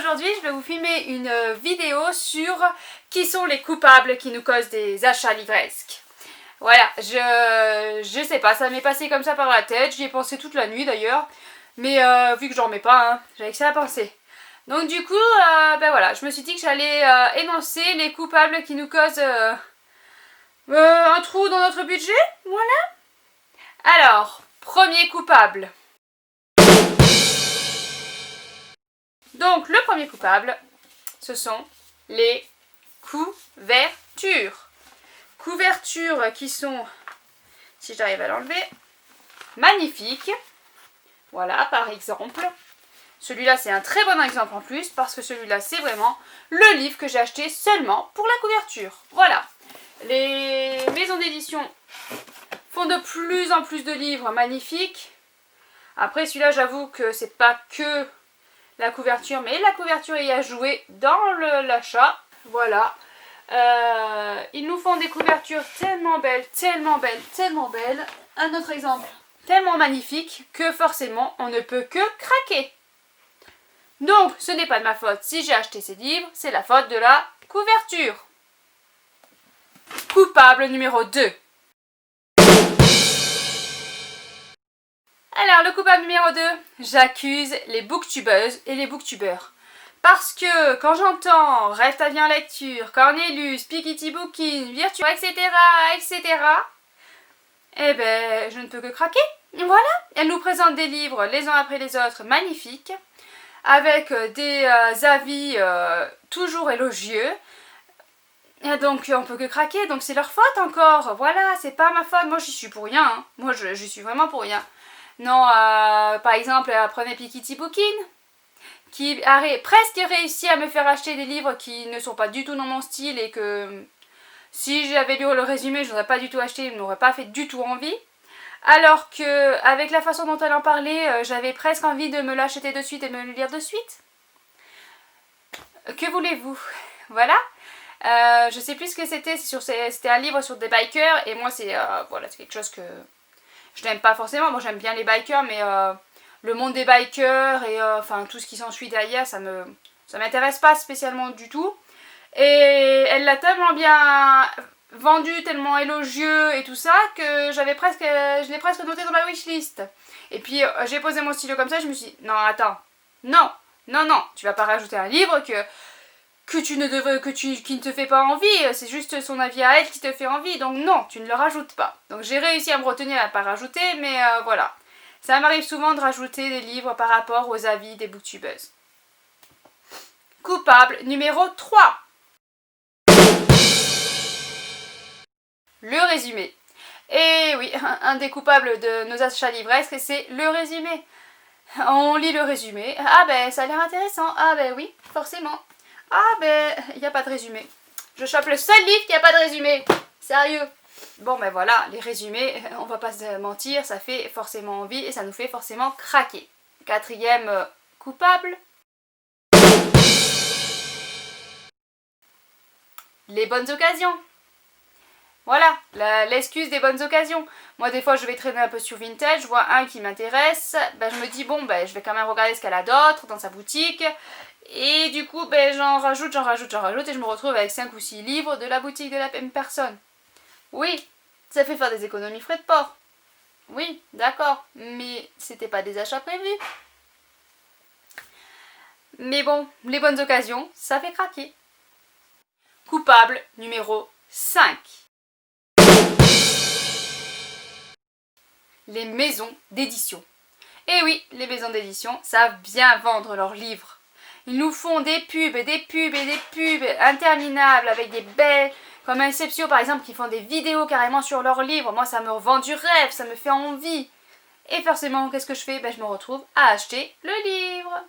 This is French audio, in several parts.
aujourd'hui je vais vous filmer une vidéo sur qui sont les coupables qui nous causent des achats livresques. Voilà, je sais pas, ça m'est passé comme ça par la tête, j'y ai pensé toute la nuit d'ailleurs, mais vu que j'en mets pas, hein, j'avais que ça à penser. Donc du coup, ben voilà, je me suis dit que j'allais énoncer les coupables qui nous causent un trou dans notre budget, voilà. Alors, premier coupable. Donc le premier coupable, ce sont les couvertures. Couvertures qui sont, si j'arrive à l'enlever, magnifiques. Voilà, par exemple. Celui-là, c'est un très bon exemple en plus, parce que celui-là, c'est vraiment le livre que j'ai acheté seulement pour la couverture. Voilà. Les maisons d'édition font de plus en plus de livres magnifiques. Après, celui-là, j'avoue que c'est pas que la couverture, mais la couverture y a joué dans l'achat. Voilà. Ils nous font des couvertures tellement belles, tellement belles, tellement belles. Un autre exemple, tellement magnifique que forcément on ne peut que craquer. Donc ce n'est pas de ma faute si j'ai acheté ces livres, c'est la faute de la couverture. Coupable numéro 2. Alors le coupable numéro 2, j'accuse les booktubeuses et les booktubeurs. Parce que quand j'entends Rêve ta vie en lecture, Cornelius, Piketty Booking, Virtua, etc., eh ben, je ne peux que craquer. Voilà, elles nous présentent des livres les uns après les autres magnifiques, avec des avis toujours élogieux. Et donc on peut que craquer, donc c'est leur faute encore. Voilà, c'est pas ma faute, moi j'y suis pour rien. Hein. Moi j'y suis vraiment pour rien. Non, par exemple, prenez Piketty Booking, qui a presque réussi à me faire acheter des livres qui ne sont pas du tout dans mon style et que si j'avais lu le résumé, je n'aurais pas du tout acheté, il ne m'aurait pas fait du tout envie. Alors que avec la façon dont elle en parlait, j'avais presque envie de me l'acheter de suite et de me le lire de suite. Que voulez-vous? Voilà. Je sais plus ce que c'était, c'était un livre sur des bikers et moi c'est voilà, c'est quelque chose que je n'aime pas forcément. Moi j'aime bien les bikers, mais le monde des bikers et enfin tout ce qui s'ensuit derrière, ça m'intéresse pas spécialement du tout. Et elle l'a tellement bien vendu, tellement élogieux et tout ça, que je l'ai presque noté dans ma wishlist. Et puis j'ai posé mon stylo comme ça, je me suis dit, non attends, non, tu vas pas rajouter un livre qui ne te fait pas envie, c'est juste son avis à elle qui te fait envie, donc non, tu ne le rajoutes pas. Donc j'ai réussi à me retenir à ne pas rajouter, mais voilà. Ça m'arrive souvent de rajouter des livres par rapport aux avis des booktubeuses. Coupable numéro 3. Le résumé. Et oui, un des coupables de nos achats livresques, c'est le résumé. On lit le résumé. Ah ben, ça a l'air intéressant. Ah ben oui, forcément. Ah ben, il n'y a pas de résumé. Je chope le seul livre qui n'a pas de résumé. Sérieux. Bon ben voilà, les résumés, on va pas se mentir, ça fait forcément envie et ça nous fait forcément craquer. Quatrième coupable. Les bonnes occasions. Voilà, l'excuse des bonnes occasions. Moi des fois je vais traîner un peu sur Vinted, je vois un qui m'intéresse, ben, je me dis bon ben je vais quand même regarder ce qu'elle a d'autre dans sa boutique. Et du coup ben j'en rajoute et je me retrouve avec 5 ou 6 livres de la boutique de la même personne. Oui, ça fait faire des économies frais de port. Oui, d'accord, mais c'était pas des achats prévus. Mais bon, les bonnes occasions, ça fait craquer. Coupable numéro 5. Les maisons d'édition. Et oui, les maisons d'édition savent bien vendre leurs livres. Ils nous font des pubs et des pubs et des pubs interminables avec des belles, comme Inceptio par exemple, qui font des vidéos carrément sur leurs livres. Moi, ça me vend du rêve, ça me fait envie. Et forcément, qu'est-ce que je fais? Ben, je me retrouve à acheter le livre.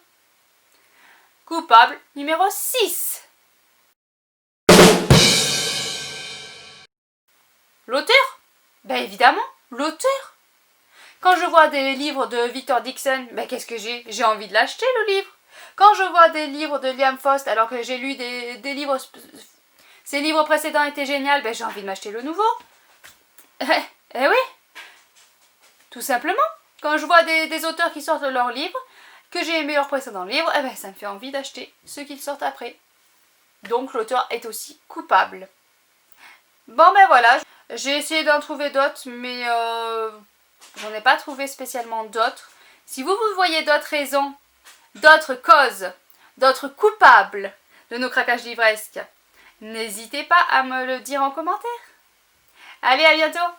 Coupable numéro 6. L'auteur? Ben évidemment, l'auteur. Quand je vois des livres de Victor Dixon, ben qu'est-ce que j'ai? J'ai envie de l'acheter le livre. Quand je vois des livres de Liam Frost, alors que j'ai lu des livres, ces livres précédents étaient géniaux, ben j'ai envie de m'acheter le nouveau. Eh oui, tout simplement. Quand je vois des auteurs qui sortent leurs livres, que j'ai aimé leur précédent livre, eh ben, ça me fait envie d'acheter ceux qui sortent après. Donc l'auteur est aussi coupable. Bon ben voilà, j'ai essayé d'en trouver d'autres, mais j'en ai pas trouvé spécialement d'autres. Si vous voyez d'autres raisons, d'autres causes, d'autres coupables de nos craquages livresques, n'hésitez pas à me le dire en commentaire. Allez, à bientôt!